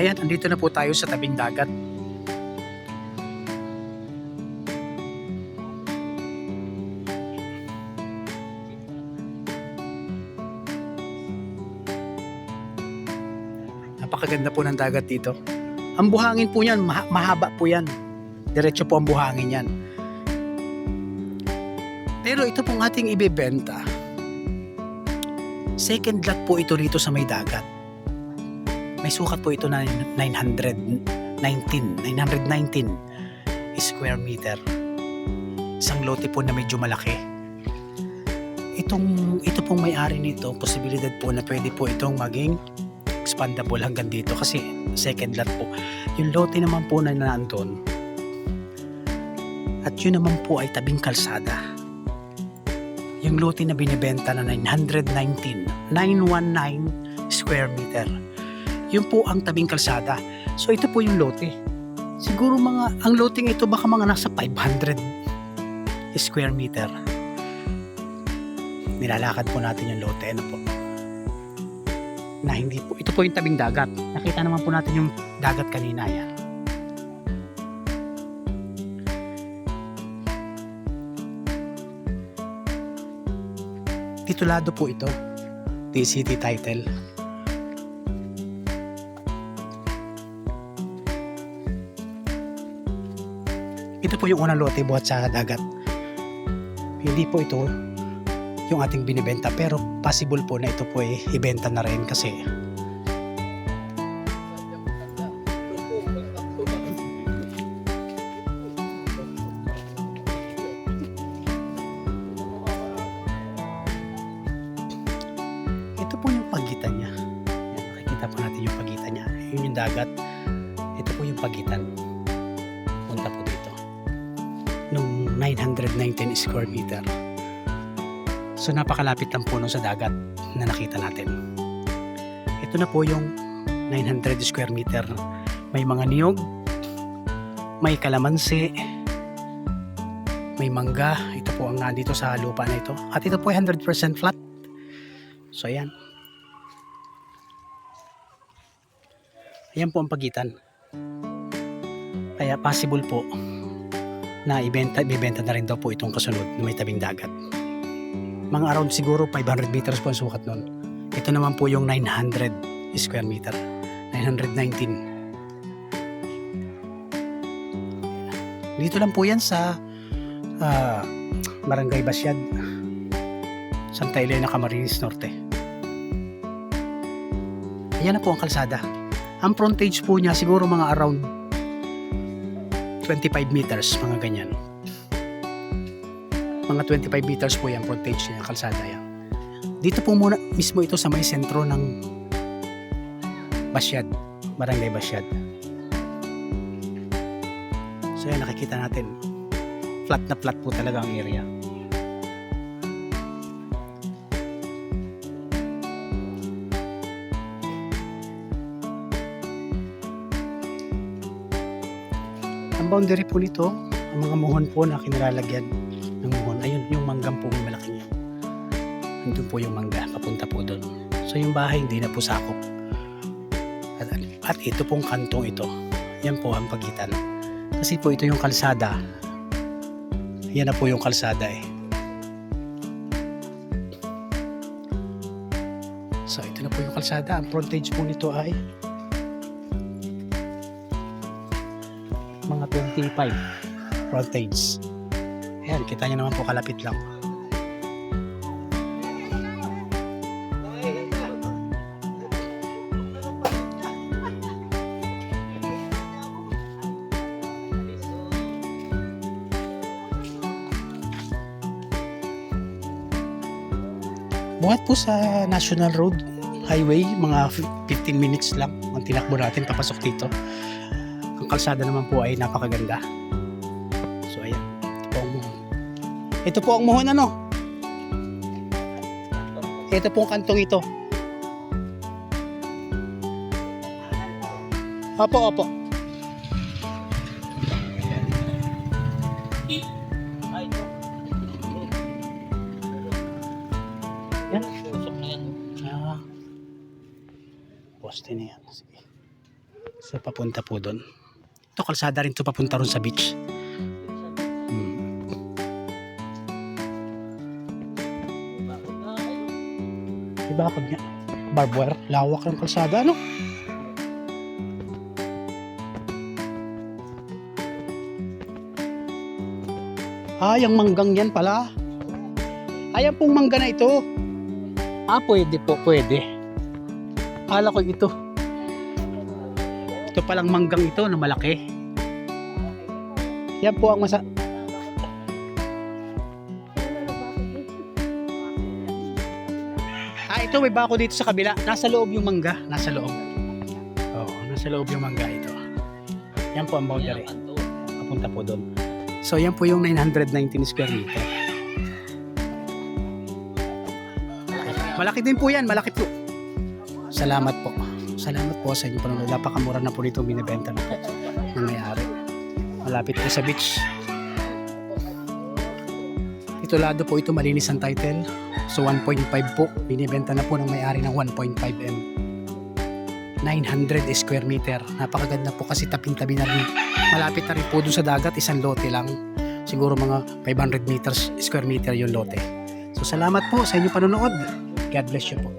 Ayan, andito na po tayo sa tabing dagat. Napakaganda po ng dagat dito. Ang buhangin po yan, mahaba po yan. Diretso po ang buhangin yan. Pero ito pong ating ibebenta, second lot po ito rito sa may dagat. May sukat po ito na 919 square meter. Isang lote po na medyo malaki. Ito pong may-ari nito, posibilidad po na pwede po itong maging expandable hanggang dito kasi second lot po. Yung lote naman po na naandun at yun naman po ay tabing kalsada. Yung lote na binibenta na 919 square meter. Yun po ang tabing kalsada. So ito po yung lote. Siguro ang loting ito baka mga nasa 500 square meter. Nilalakad po natin yung lote. Ano po? Na hindi po. Ito po yung tabing dagat. Nakita naman po natin yung dagat kanina. Yan. Titulado po ito. TCT title. Ito po yung unang lote buhat sa dagat. Hindi po ito yung ating binibenta pero possible po na ito po ay ibenta na rin kasi ito po yung pagitan niya. Yan, makikita po natin yung pagitan niya. Yun yung dagat. Ito po yung pagitan. Punta po dito. Nung 919 square meter. So napakalapit lang po nun sa dagat na nakita natin. Ito na po yung 900 square meter. May mga niyog, may kalamansi, may mangga. Ito po ang nandito sa lupa na ito. At ito po ay 100% flat. So ayan. Ayan po ang pagitan. Kaya possible po na ibenta na rin daw po itong kasunod na may tabing dagat. Mga around siguro 500 meters po ang sukat nun. Ito naman po yung 900 square meter. 919. Dito lang po yan sa Barangay Basyad, Santa Elena, Camarines Norte. Ayan na po ang kalsada. Ang frontage po niya siguro mga around 25 meters, mga ganyan. Mga 25 meters po yung frontage niya, kalsada yan. Dito po muna mismo ito sa may sentro ng Basyad, Barangay Basyad. So yan, nakikita natin. Flat na flat po talaga ang area. Ang boundary po nito, ang mga muhon po na kinilalagyan ng muhon, ayun yung manggam po may malaki niya. Andun po yung mangga, papunta po doon. So yung bahay hindi na po sakop. At ito pong kantong ito, yan po ang pagitan. Kasi po ito yung kalsada. Yan na po yung kalsada eh. So ito na po yung kalsada. Ang frontage po nito ay mga 25 frontage. Ayan, kita nyo naman po kalapit lang. Buhat po sa National Road Highway, mga 15 minutes lang ang tinakbo natin papasok dito. Ang kalsada naman po ay napakaganda. So ayan, ito po ang muhon. Ito po ang muhon, ano? Ito po ang kantong ito. Opo. Yan. Usok na yan. Poste na yan. Sige. So papunta po doon. Ito kalsada rin to papunta ron sa beach. Diba ako niya? Barbed wire, lawak ng kalsada, no? Yung manggang yan pala. Ayan pong mangga na ito. Pwede po, pwede. Akala ko ito. Ito palang manggang ito na malaki. Yan po ang ito may bako dito sa kabila. Nasa loob yung mangga. Nasa loob. Oo, nasa loob yung mangga ito. Yan po ang boundary. Papunta po doon. So yan po yung 919 square meter. Malaki din po yan, malaki po. Salamat po. Salamat po sa inyo panonood. Napakamura na po dito binibenta na po ng may-ari. Malapit po sa beach. Titulado po ito, malinis ang title. So 1.5 po. Binibenta na po ng may-ari ng 1.5 M. 900 square meter. Napakaganda po kasi taping-tabi na rin. Malapit na rin po doon sa dagat. Isang lote lang. Siguro mga 500 meters square meter yung lote. So salamat po sa inyong panonood. God bless you po.